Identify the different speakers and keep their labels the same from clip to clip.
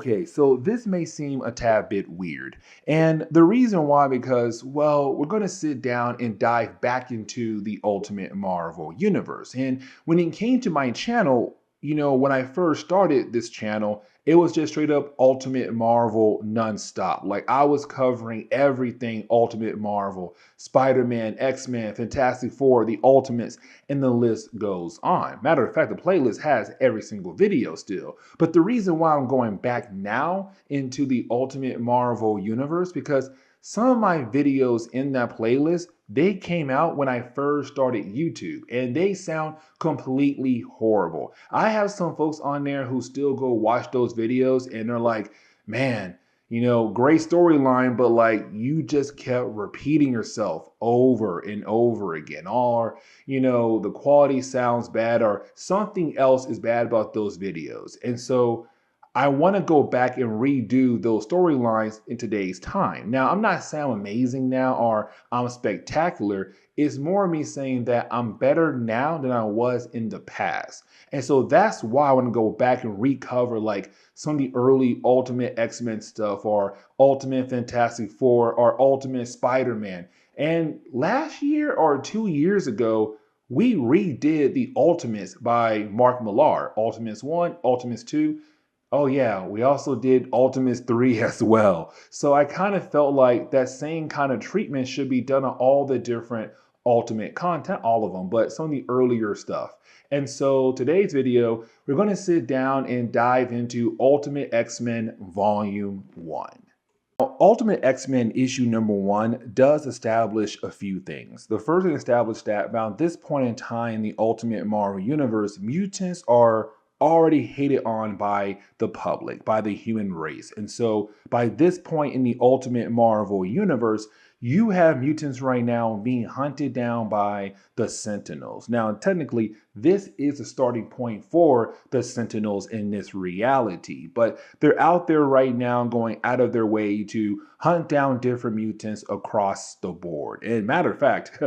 Speaker 1: Okay, so this may seem a tad bit weird. And the reason why, because, well, we're going to sit down and dive back into the Ultimate Marvel universe. And when it came to my channel, when I first started this channel, it was just straight up Ultimate Marvel nonstop. Like I was covering everything Ultimate Marvel, Spider-Man, X-Men, Fantastic Four, the Ultimates, and the list goes on. Matter of fact, the playlist has every single video still. But the reason why I'm going back now into the Ultimate Marvel universe, because some of my videos in that playlist, they came out when I first started YouTube and they sound completely horrible. I have some folks on there who still go watch those videos and they're like, man, great storyline, but like you just kept repeating yourself over and over again. Or, the quality sounds bad or something else is bad about those videos. And so I want to go back and redo those storylines in today's time. Now, I'm not saying I'm amazing now or I'm spectacular. It's more me saying that I'm better now than I was in the past. And so that's why I want to go back and recover like some of the early Ultimate X-Men stuff or Ultimate Fantastic Four or Ultimate Spider-Man. And last year or 2 years ago, we redid the Ultimates by Mark Millar. Ultimates 1, Ultimates 2. Oh yeah, we also did Ultimates 3 as well. So I kind of felt like that same kind of treatment should be done on all the different Ultimate content, all of them, but some of the earlier stuff. And so today's video, we're going to sit down and dive into Ultimate X-Men Volume 1. Now, Ultimate X-Men issue number 1 does establish a few things. The first thing established that about this point in time in the Ultimate Marvel Universe, mutants are already hated on by the public, by the human race. And so by this point in the Ultimate Marvel universe, you have mutants right now being hunted down by the Sentinels. Now, technically, this is a starting point for the Sentinels in this reality, but they're out there right now going out of their way to hunt down different mutants across the board. And matter of fact,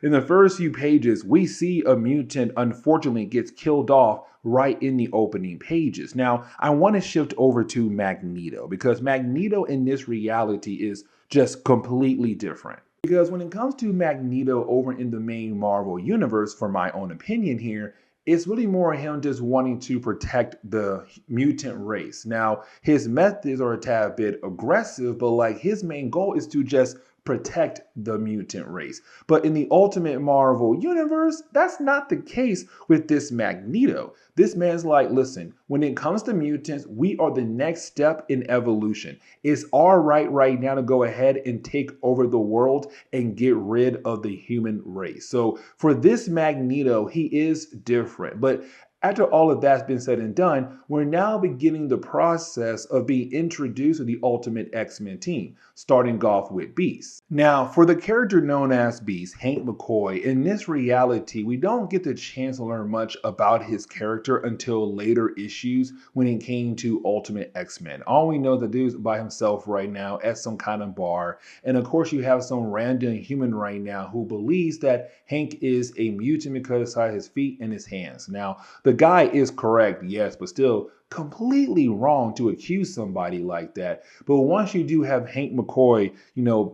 Speaker 1: in the first few pages, we see a mutant unfortunately gets killed off right in the opening pages. Now, I want to shift over to Magneto because Magneto in this reality is just completely different. Because when it comes to Magneto over in the main Marvel universe, for my own opinion here, it's really more him just wanting to protect the mutant race. Now, his methods are a tad bit aggressive, but like his main goal is to just protect the mutant race. But in the Ultimate Marvel universe, that's not the case with this Magneto. This man's like, listen, when it comes to mutants, we are the next step in evolution. It's all right now to go ahead and take over the world and get rid of the human race. So for this Magneto, he is different. But after all of that's been said and done, we're now beginning the process of being introduced to the Ultimate X-Men team, starting off with Beast. Now, for the character known as Beast, Hank McCoy, in this reality, we don't get the chance to learn much about his character until later issues when it came to Ultimate X-Men. All we know, the dude's by himself right now at some kind of bar. And of course, you have some random human right now who believes that Hank is a mutant because of his feet and his hands. Now, the guy is correct, yes, but still completely wrong to accuse somebody like that. But once you do have Hank McCoy,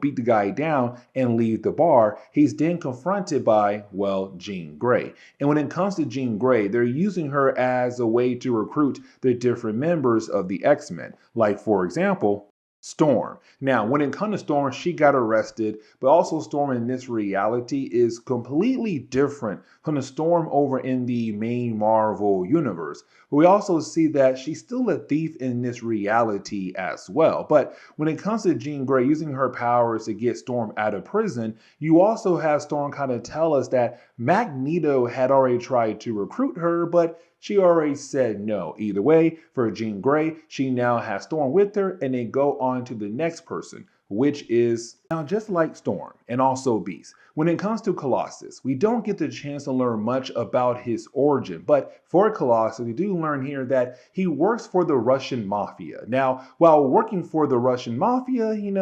Speaker 1: beat the guy down and leave the bar, he's then confronted by, well, Jean Grey. And when it comes to Jean Grey, they're using her as a way to recruit the different members of the X-Men. Like, for example, Storm. Now, when it comes to Storm, she got arrested, but also Storm in this reality is completely different from the Storm over in the main Marvel universe. But we also see that she's still a thief in this reality as well. But when it comes to Jean Grey using her powers to get Storm out of prison, you also have Storm kind of tell us that Magneto had already tried to recruit her, but she already said no. Either way, for Jean Grey, she now has Storm with her, and they go on to the next person, which is now just like Storm and also Beast. when it comes to Colossus, we don't get the chance to learn much about his origin, but for Colossus, we do learn here that he works for the Russian mafia. Now, while working for the Russian mafia, you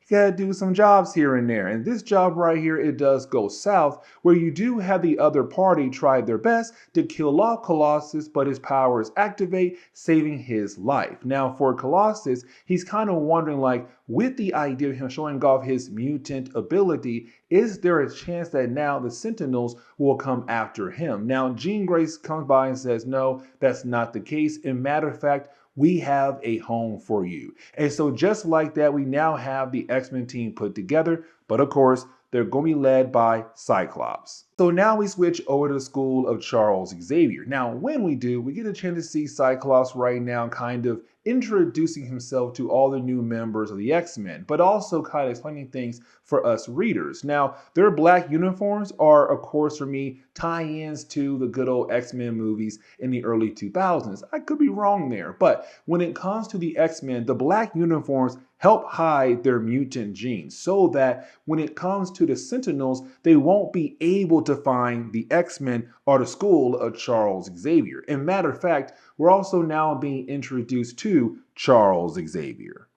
Speaker 1: gotta do some jobs here and there. And this job right here, it does go south, where you do have the other party try their best to kill off Colossus, but his powers activate, saving his life. Now, for Colossus, he's kind of wondering, like, with the idea of him showing off his mutant ability, is there a chance that now the Sentinels will come after him? Now, Jean Grey comes by and says, no, that's not the case. In matter of fact, we have a home for you. And so just like that, we now have the X-Men team put together, but of course, they're going to be led by Cyclops. So now we switch over to the school of Charles Xavier. Now, when we do, we get a chance to see Cyclops right now kind of introducing himself to all the new members of the X-Men, but also kind of explaining things for us readers. Now, their black uniforms are, of course, for me, tie-ins to the good old X-Men movies in the early 2000s. I could be wrong there, but when it comes to the X-Men, the black uniforms help hide their mutant genes so that when it comes to the Sentinels, they won't be able to find the X-Men or the school of Charles Xavier. And matter of fact, we're also now being introduced to Charles Xavier.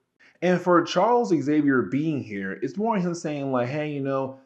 Speaker 1: And for Charles Xavier being here, it's more him saying like, hey,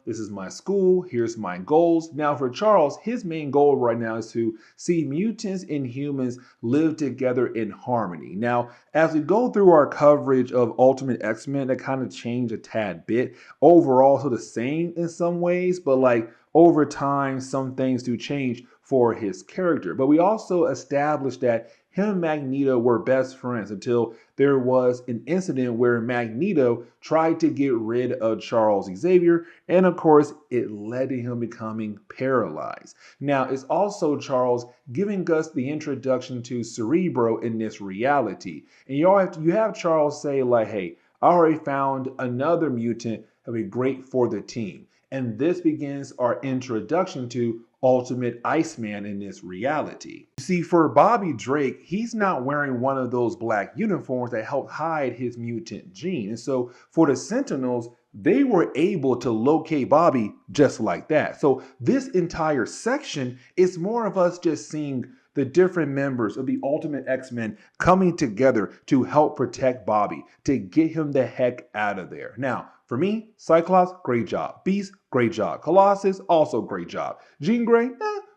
Speaker 1: this is my school, here's my goals. Now for Charles, his main goal right now is to see mutants and humans live together in harmony. Now, as we go through our coverage of Ultimate X-Men, that kind of changed a tad bit. Overall, so the same in some ways, but like over time, some things do change for his character. But we also established that him and Magneto were best friends until there was an incident where Magneto tried to get rid of Charles Xavier, and of course, it led to him becoming paralyzed. Now, it's also Charles giving us the introduction to Cerebro in this reality. And you have Charles say like, hey, I already found another mutant that'll be great for the team. And this begins our introduction to Ultimate Iceman in this reality. You see, for Bobby Drake, he's not wearing one of those black uniforms that help hide his mutant gene. And so for the Sentinels, they were able to locate Bobby just like that. So this entire section is more of us just seeing the different members of the Ultimate X-Men coming together to help protect Bobby, to get him the heck out of there. Now, for me, Cyclops, great job. Beast, great job. Colossus, also great job. Jean Grey,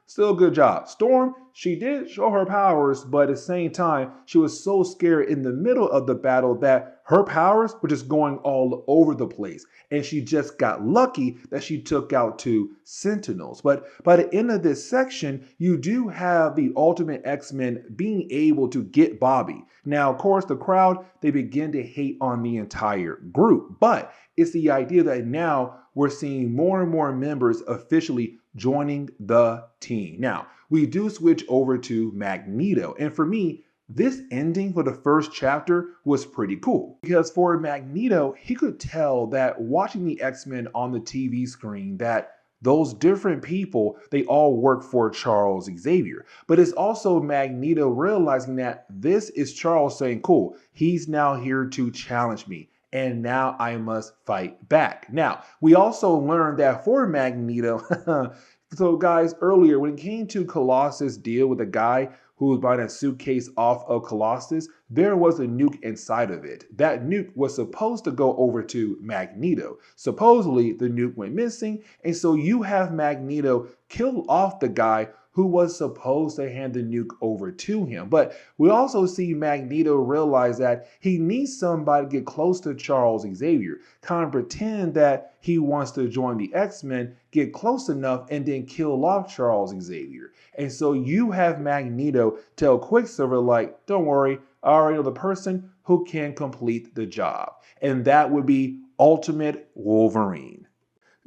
Speaker 1: still good job. Storm, she did show her powers, but at the same time, she was so scared in the middle of the battle that her powers were just going all over the place. And she just got lucky that she took out 2 Sentinels. But by the end of this section, you do have the Ultimate X-Men being able to get Bobby. Now, of course, the crowd, they begin to hate on the entire group. But it's the idea that now we're seeing more and more members officially joining the team. Now, we do switch over to Magneto. And for me, this ending for the first chapter was pretty cool. Because for Magneto, he could tell that watching the X-Men on the TV screen that those different people, they all work for Charles Xavier. But it's also Magneto realizing that this is Charles saying, cool, he's now here to challenge me. And now I must fight back. Now, we also learned that for Magneto, so guys, earlier when it came to Colossus' deal with the guy who was buying a suitcase off of Colossus, there was a nuke inside of it. That nuke was supposed to go over to Magneto. Supposedly, the nuke went missing, and so you have Magneto kill off the guy who was supposed to hand the nuke over to him. But we also see Magneto realize that he needs somebody to get close to Charles Xavier, kind of pretend that he wants to join the X-Men, get close enough, and then kill off Charles Xavier. And so you have Magneto tell Quicksilver, like, don't worry, I already know the person who can complete the job. And that would be Ultimate Wolverine.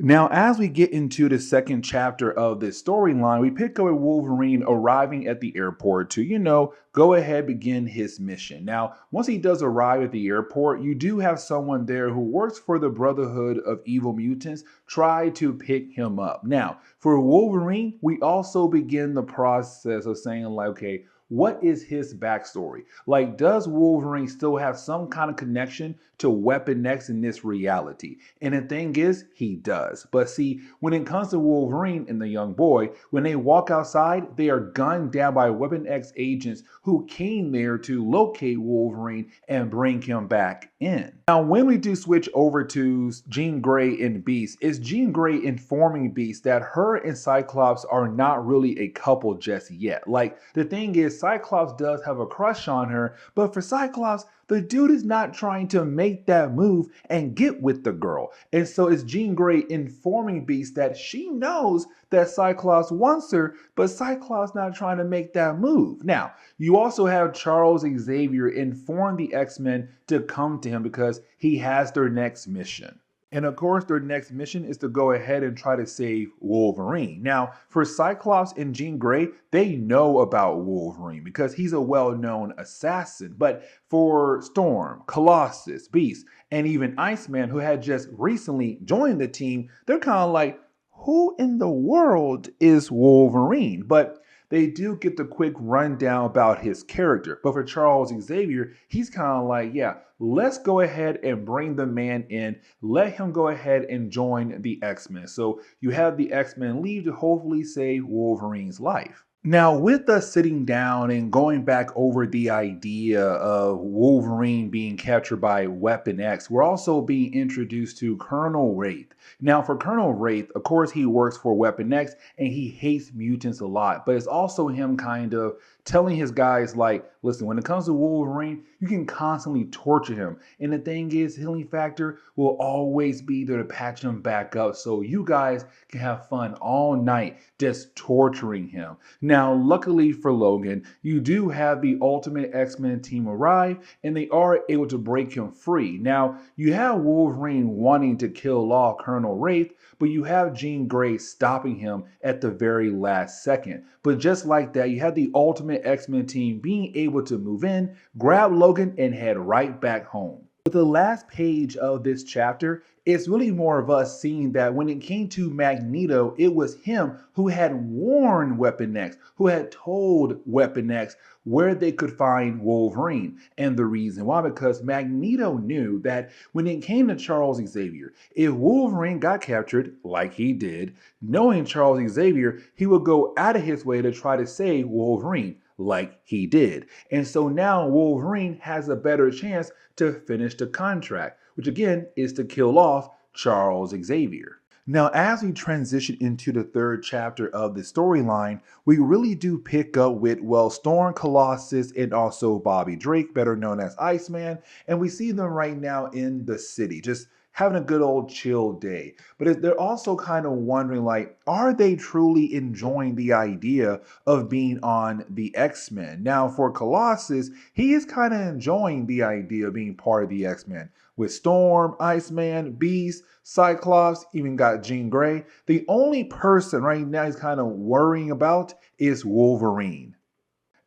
Speaker 1: Now, as we get into the second chapter of this storyline, we pick up with Wolverine arriving at the airport to, go ahead, begin his mission. Now, once he does arrive at the airport, you do have someone there who works for the Brotherhood of Evil Mutants try to pick him up. Now, for Wolverine, we also begin the process of saying like, okay, what is his backstory? Like, does Wolverine still have some kind of connection to Weapon X in this reality? And the thing is, he does. But see, when it comes to Wolverine and the young boy, when they walk outside, they are gunned down by Weapon X agents who came there to locate Wolverine and bring him back in. Now, when we do switch over to Jean Grey and Beast, is Jean Grey informing Beast that her and Cyclops are not really a couple just yet. Like, the thing is, Cyclops does have a crush on her, but for Cyclops, the dude is not trying to make that move and get with the girl. And so it's Jean Grey informing Beast that she knows that Cyclops wants her, but Cyclops not trying to make that move. Now, you also have Charles Xavier inform the X-Men to come to him because he has their next mission. And of course, their next mission is to go ahead and try to save Wolverine. Now, for Cyclops and Jean Grey, they know about Wolverine because he's a well-known assassin. But for Storm, Colossus, Beast, and even Iceman, who had just recently joined the team, they're kind of like, who in the world is Wolverine? But they do get the quick rundown about his character. But for Charles Xavier, he's kind of like, yeah, let's go ahead and bring the man in. Let him go ahead and join the X-Men. So you have the X-Men leave to hopefully save Wolverine's life. Now, with us sitting down and going back over the idea of Wolverine being captured by Weapon X, we're also being introduced to Colonel Wraith. Now, for Colonel Wraith, of course, he works for Weapon X and he hates mutants a lot, but it's also him kind of telling his guys, like, listen, when it comes to Wolverine, you can constantly torture him. And the thing is, healing factor will always be there to patch him back up so you guys can have fun all night just torturing him. Now, luckily for Logan, you do have the Ultimate X-Men team arrive and they are able to break him free. Now, you have Wolverine wanting to kill off Colonel Wraith, but you have Jean Grey stopping him at the very last second. But just like that, you have the Ultimate X-Men team being able to move in, grab Logan, and head right back home. But the last page of this chapter is really more of us seeing that when it came to Magneto, it was him who had warned Weapon X, who had told Weapon X where they could find Wolverine. And the reason why, because Magneto knew that when it came to Charles Xavier, if Wolverine got captured, like he did, knowing Charles Xavier, he would go out of his way to try to save Wolverine, like he did. And so now Wolverine has a better chance to finish the contract, which again is to kill off Charles Xavier. Now, as we transition into the third chapter of the storyline, we really do pick up with, well, Storm, Colossus, and also Bobby Drake, better known as Iceman, and we see them right now in the city, just having a good old chill day. But they're also kind of wondering, like, are they truly enjoying the idea of being on the X-Men? Now, for Colossus, he is kind of enjoying the idea of being part of the X-Men. With Storm, Iceman, Beast, Cyclops, even got Jean Grey. The only person right now he's kind of worrying about is Wolverine.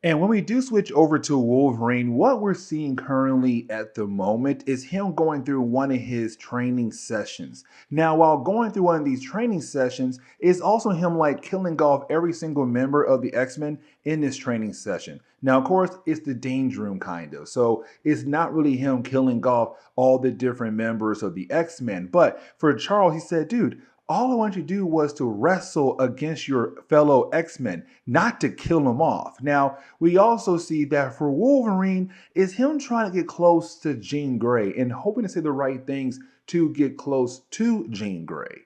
Speaker 1: And when we do switch over to Wolverine, what we're seeing currently at the moment is him going through one of his training sessions. Now, while going through one of these training sessions, it's also him like killing off every single member of the X-Men in this training session. Now, of course, it's the Danger Room kind of. So it's not really him killing off all the different members of the X-Men. But for Charles, he said, dude, all I want you to do was to wrestle against your fellow X-Men, not to kill them off. Now, we also see that for Wolverine, is him trying to get close to Jean Grey and hoping to say the right things to get close to Jean Grey.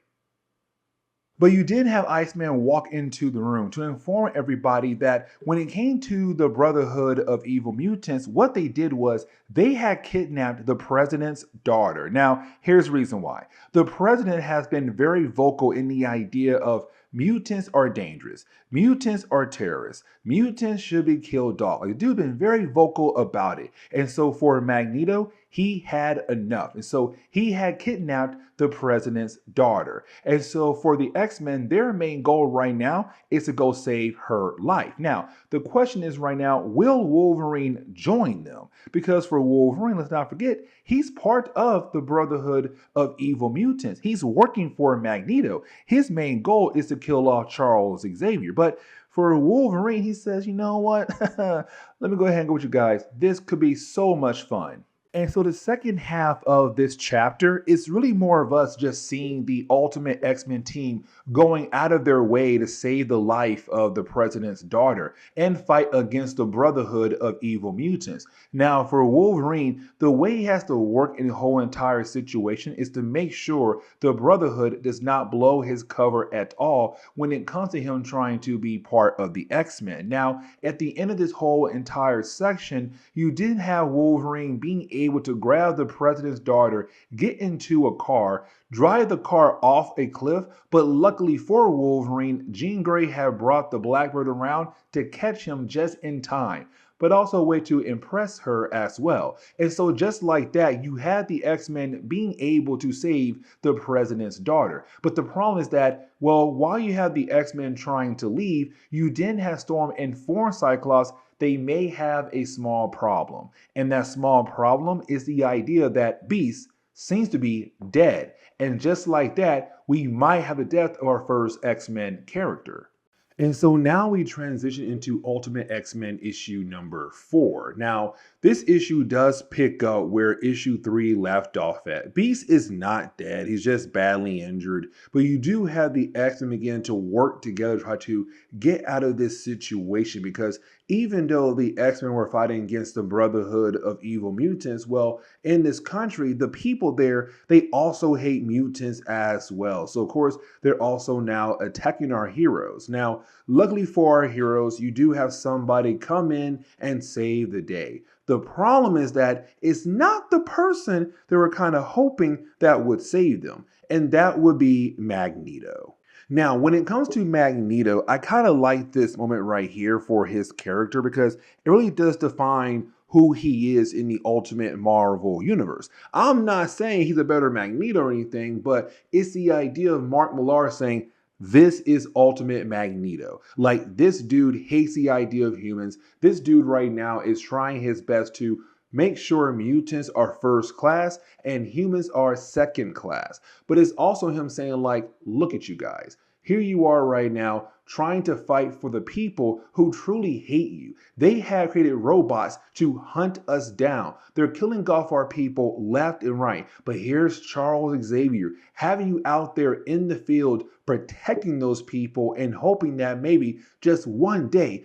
Speaker 1: But you did have Iceman walk into the room to inform everybody that when it came to the Brotherhood of Evil Mutants, what they did was they had kidnapped the president's daughter. Now, here's the reason why. The president has been very vocal in the idea of mutants are dangerous. Mutants are terrorists. Mutants should be killed off. The dude's been very vocal about it. And so for Magneto, he had enough. And so he had kidnapped the president's daughter. And so for the X-Men, their main goal right now is to go save her life. Now, the question is right now, will Wolverine join them? Because for Wolverine, let's not forget, he's part of the Brotherhood of Evil Mutants. He's working for Magneto. His main goal is to kill off Charles Xavier. But For Wolverine, he says, you know what? Let me go ahead and go with you guys. This could be so much fun. And so the second half of this chapter is really more of us just seeing the Ultimate X-Men team going out of their way to save the life of the president's daughter and fight against the Brotherhood of Evil Mutants. Now, for Wolverine, the way he has to work in the whole entire situation is to make sure the Brotherhood does not blow his cover at all when it comes to him trying to be part of the X-Men. Now, at the end of this whole entire section, you did have Wolverine being able to grab the president's daughter, get into a car, drive the car off a cliff, but luckily for Wolverine, Jean Grey had brought the Blackbird around to catch him just in time, but also a way to impress her as well. And so just like that, you had the X-Men being able to save the president's daughter. But the problem is that, well, while you have the X-Men trying to leave, you then have Storm inform Cyclops they may have a small problem. And that small problem is the idea that Beast seems to be dead. And just like that, we might have the death of our first X-Men character. And so now we transition into Ultimate X-Men issue number 4. Now, this issue does pick up where issue 3 left off at. Beast is not dead, he's just badly injured, but you do have the X-Men begin to work together to try to get out of this situation, because even though the X-Men were fighting against the Brotherhood of Evil Mutants, well, in this country, the people there, they also hate mutants as well. So of course, they're also now attacking our heroes. Now, luckily for our heroes, you do have somebody come in and save the day. The problem is that it's not the person they were kind of hoping that would save them, and that would be Magneto. Now, when it comes to Magneto, I kind of like this moment right here for his character because it really does define who he is in the Ultimate Marvel universe. I'm not saying he's a better Magneto or anything, but it's the idea of Mark Millar saying, this is Ultimate Magneto. Like, this dude hates the idea of humans. This dude right now is trying his best to make sure mutants are first class and humans are second class. But it's also him saying, like, look at you guys. Here you are right now trying to fight for the people who truly hate you. They have created robots to hunt us down. They're killing off our people left and right. But here's Charles Xavier having you out there in the field protecting those people and hoping that maybe just one day,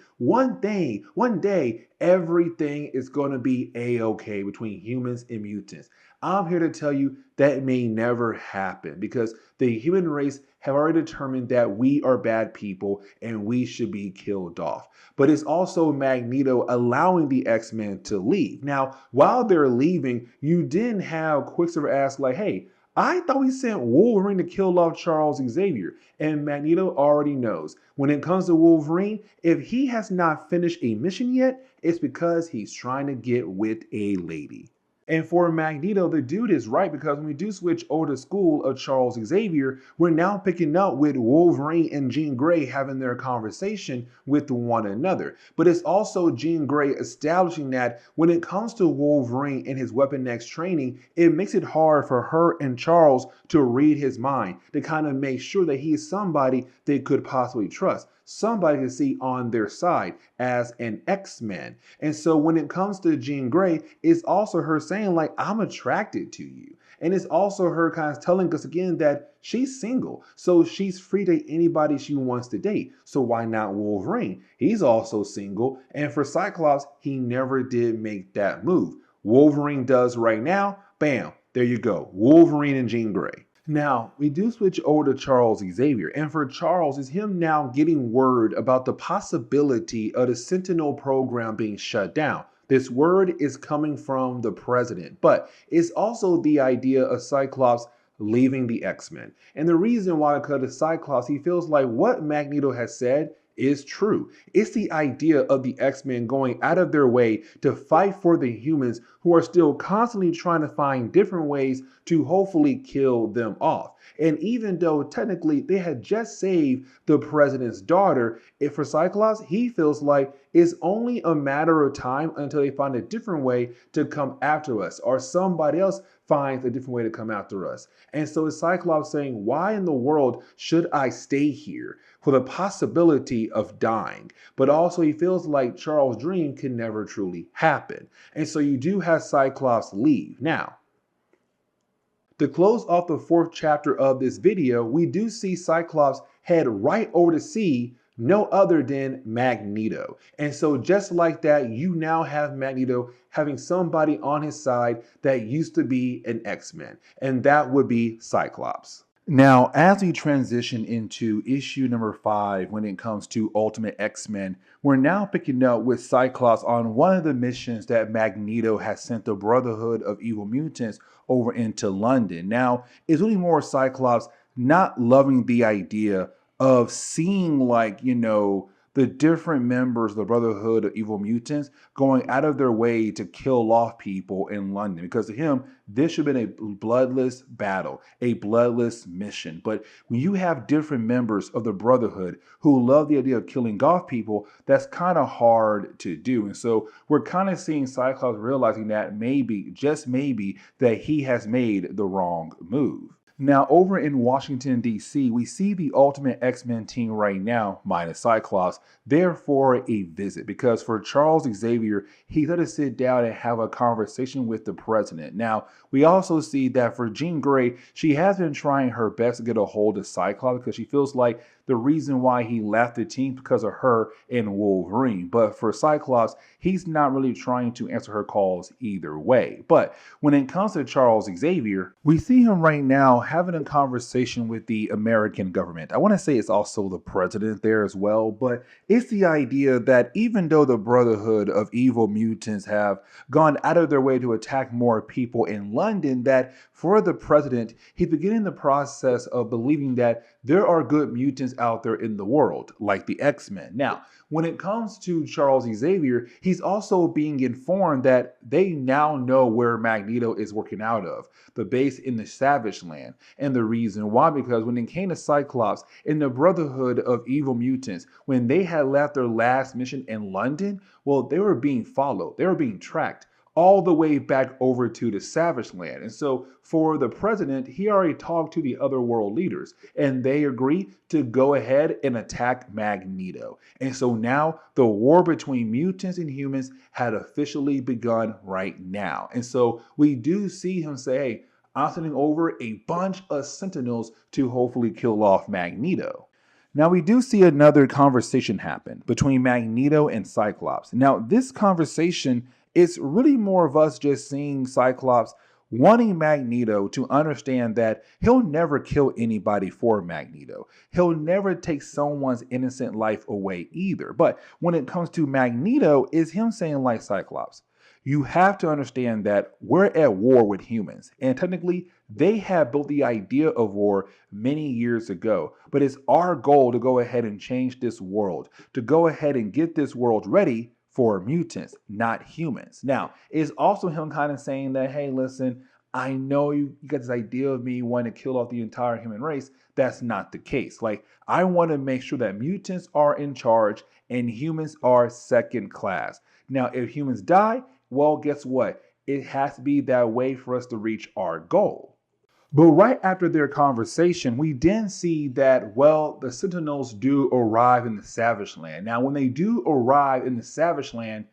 Speaker 1: everything is going to be a-okay between humans and mutants. I'm here to tell you that may never happen because the human race have already determined that we are bad people and we should be killed off. But it's also Magneto allowing the X-Men to leave. Now, while they're leaving, you didn't have Quicksilver ask like, hey, I thought we sent Wolverine to kill off Charles Xavier. And Magneto already knows. When it comes to Wolverine, if he has not finished a mission yet, it's because he's trying to get with a lady. And for Magneto, the dude is right, because when we do switch over to school of Charles Xavier, we're now picking up with Wolverine and Jean Grey having their conversation with one another. But it's also Jean Grey establishing that when it comes to Wolverine and his Weapon X training, it makes it hard for her and Charles to read his mind, to kind of make sure that he is somebody they could possibly trust, somebody to see on their side as an X-Men. And so when it comes to Jean Grey, it's also her saying like, I'm attracted to you. And it's also her kind of telling us again that she's single, so she's free to date anybody she wants to date. So why not Wolverine? He's also single, and for Cyclops, he never did make that move. Wolverine does right now. Bam, there you go. Wolverine and Jean Grey. Now, we do switch over to Charles Xavier, and for Charles, is him now getting word about the possibility of the Sentinel program being shut down. This word is coming from the president, but it's also the idea of Cyclops leaving the X-Men. And the reason why, because of Cyclops, he feels like what Magneto has said is true. It's the idea of the X-Men going out of their way to fight for the humans who are still constantly trying to find different ways to hopefully kill them off. And even though technically they had just saved the president's daughter, if for Cyclops, he feels like it's only a matter of time until they find a different way to come after us, or somebody else finds a different way to come after us. And so it's Cyclops saying, why in the world should I stay here for the possibility of dying? But also he feels like Charles' dream can never truly happen. And so you do have Cyclops leave. Now, to close off the fourth chapter of this video, we do see Cyclops head right over to see no other than Magneto. And so just like that, you now have Magneto having somebody on his side that used to be an X-Men, and that would be Cyclops. Now, as we transition into issue number 5, when it comes to Ultimate X-Men, we're now picking up with Cyclops on one of the missions that Magneto has sent the Brotherhood of Evil Mutants over into London. Now, it's really more Cyclops not loving the idea of seeing, like, the different members of the Brotherhood of Evil Mutants going out of their way to kill off people in London. Because to him, this should have been a bloodless battle, a bloodless mission. But when you have different members of the Brotherhood who love the idea of killing off people, that's kind of hard to do. And so we're kind of seeing Cyclops realizing that maybe, just maybe, that he has made the wrong move. Now, over in Washington, D.C., we see the Ultimate X-Men team right now, minus Cyclops, there for a visit. Because for Charles Xavier, he's got to sit down and have a conversation with the president. Now, we also see that for Jean Grey, she has been trying her best to get a hold of Cyclops because she feels like the reason why he left the team because of her and Wolverine. But for Cyclops, he's not really trying to answer her calls either way. But when it comes to Charles Xavier, we see him right now having a conversation with the American government. I want to say it's also the president there as well, but it's the idea that even though the Brotherhood of Evil Mutants have gone out of their way to attack more people in London, that for the president, he's beginning the process of believing that there are good mutants out there in the world, like the X-Men. Now, when it comes to Charles Xavier, he's also being informed that they now know where Magneto is working out of, the base in the Savage Land. And the reason why, because when it came to Cyclops in the Brotherhood of Evil Mutants, when they had left their last mission in London, well, they were being followed, they were being tracked all the way back over to the Savage Land. And so for the president, he already talked to the other world leaders and they agree to go ahead and attack Magneto. And so now the war between mutants and humans had officially begun right now. And so we do see him say, hey, I'm sending over a bunch of Sentinels to hopefully kill off Magneto. Now, we do see another conversation happen between Magneto and Cyclops. Now, this conversation is really more of us just seeing Cyclops wanting Magneto to understand that he'll never kill anybody for Magneto. He'll never take someone's innocent life away either. But when it comes to Magneto, is him saying, like Cyclops, you have to understand that we're at war with humans. And technically, they have built the idea of war many years ago. But it's our goal to go ahead and change this world, to go ahead and get this world ready for mutants, not humans. Now, it's also him kind of saying that, hey, listen, I know you got this idea of me wanting to kill off the entire human race. That's not the case. Like, I want to make sure that mutants are in charge and humans are second class. Now, if humans die, well, guess what? It has to be that way for us to reach our goal. But right after their conversation, we then see that, well, the Sentinels do arrive in the Savage Land. Now, when they do arrive in the Savage Land,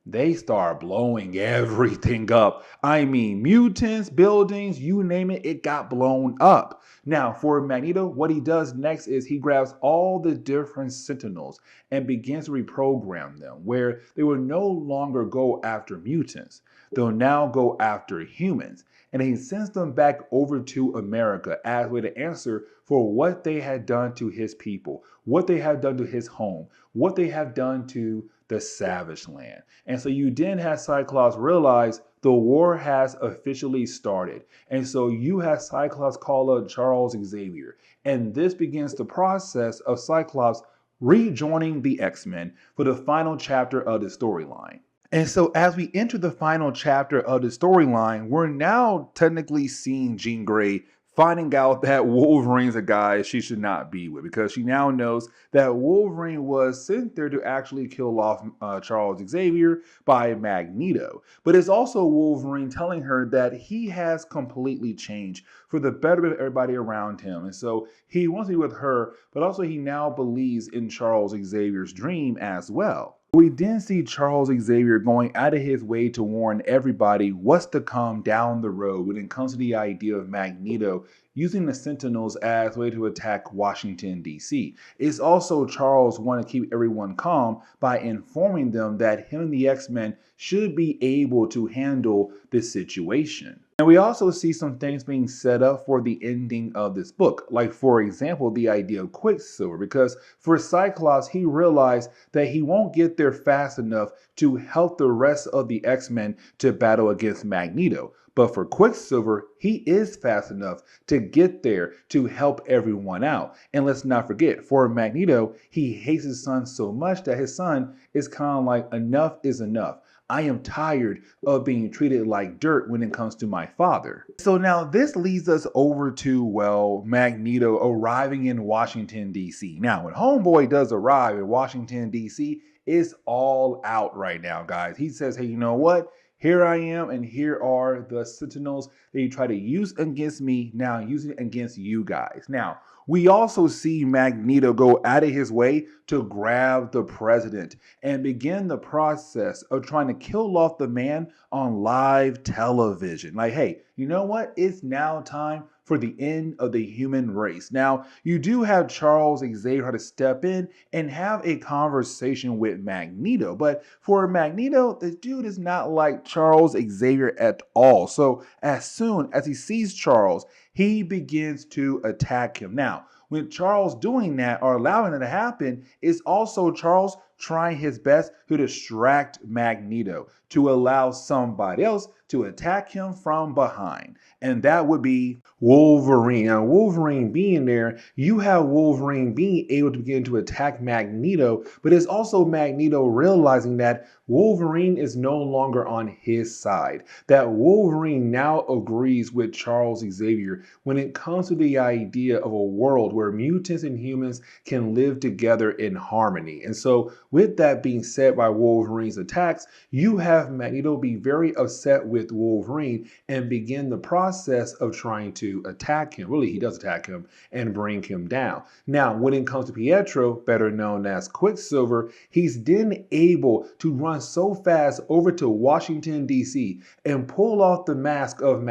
Speaker 1: they start blowing everything up. I mean, mutants, buildings, you name it, it got blown up. Now, for Magneto, what he does next is he grabs all the different Sentinels and begins to reprogram them, where they will no longer go after mutants. They'll now go after humans. And he sends them back over to America as a way to answer for what they had done to his people, what they have done to his home, what they have done to the Savage Land. And so you then have Cyclops realize the war has officially started. And so you have Cyclops call up Charles Xavier. And this begins the process of Cyclops rejoining the X-Men for the final chapter of the storyline. And so, as we enter the final chapter of the storyline, we're now technically seeing Jean Grey finding out that Wolverine's a guy she should not be with because she now knows that Wolverine was sent there to actually kill off Charles Xavier by Magneto. But it's also Wolverine telling her that he has completely changed for the betterment of everybody around him. And so he wants to be with her, but also he now believes in Charles Xavier's dream as well. We then see Charles Xavier going out of his way to warn everybody what's to come down the road when it comes to the idea of Magneto using the Sentinels as a way to attack Washington, D.C. It's also Charles wanting to keep everyone calm by informing them that him and the X-Men should be able to handle this situation. And we also see some things being set up for the ending of this book, like for example, the idea of Quicksilver, because for Cyclops, he realized that he won't get there fast enough to help the rest of the X-Men to battle against Magneto. But for Quicksilver, he is fast enough to get there to help everyone out. And let's not forget, for Magneto, he hates his son so much that his son is kind of like, enough is enough. I am tired of being treated like dirt when it comes to my father. So now this leads us over to, well, Magneto arriving in Washington, D.C. Now, when Homeboy does arrive in Washington, D.C., it's all out right now, guys. He says, hey, you know what? Here I am, and here are the Sentinels that you try to use against me, now using it against you guys. Now, we also see Magneto go out of his way to grab the president and begin the process of trying to kill off the man on live television. Like, hey, you know what? It's now time for the end of the human race. Now, you do have Charles Xavier to step in and have a conversation with Magneto, but for Magneto, the dude is not like Charles Xavier at all. So as soon as he sees Charles, he begins to attack him. Now, when Charles doing that or allowing it to happen is also Charles trying his best to distract Magneto to allow somebody else to attack him from behind. And that would be Wolverine. Now, Wolverine being there, you have Wolverine being able to begin to attack Magneto, but it's also Magneto realizing that Wolverine is no longer on his side. That Wolverine now agrees with Charles Xavier when it comes to the idea of a world where mutants and humans can live together in harmony. And so with that being said by Wolverine's attacks, you have Magneto be very upset with Wolverine and begin the process of trying to attack him. Really, he does attack him and bring him down. Now, when it comes to Pietro, better known as Quicksilver, he's then able to run so fast over to Washington, D.C. and pull off the mask of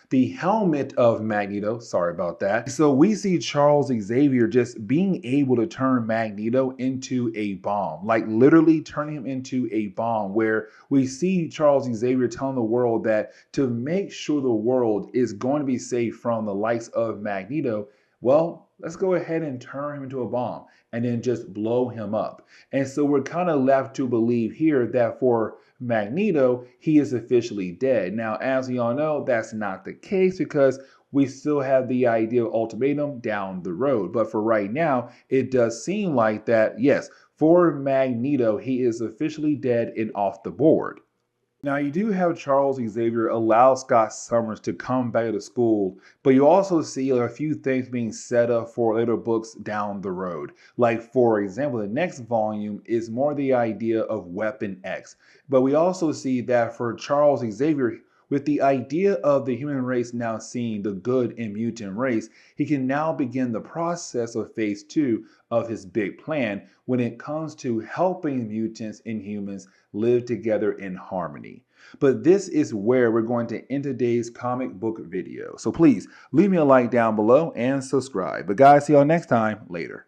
Speaker 1: the helmet of Magneto. Sorry about that. So we see Charles Xavier just being able to turn Magneto into a bomb, like literally turning him into a bomb, where we see Charles Xavier telling the world that to make sure the world is going to be safe from the likes of Magneto, well, let's go ahead and turn him into a bomb and then just blow him up. And so we're kind of left to believe here that for Magneto, he is officially dead. Now, as we all know, that's not the case because we still have the idea of ultimatum down the road. But for right now, it does seem like that, yes, for Magneto, he is officially dead and off the board. Now, you do have Charles Xavier allow Scott Summers to come back to school, but you also see a few things being set up for later books down the road. Like, for example, the next volume is more the idea of Weapon X. But we also see that for Charles Xavier, with the idea of the human race now seeing the good in mutant race, he can now begin the process of phase 2 of his big plan when it comes to helping mutants and humans live together in harmony. But this is where we're going to end today's comic book video. So please leave me a like down below and subscribe. But guys, see y'all next time. Later.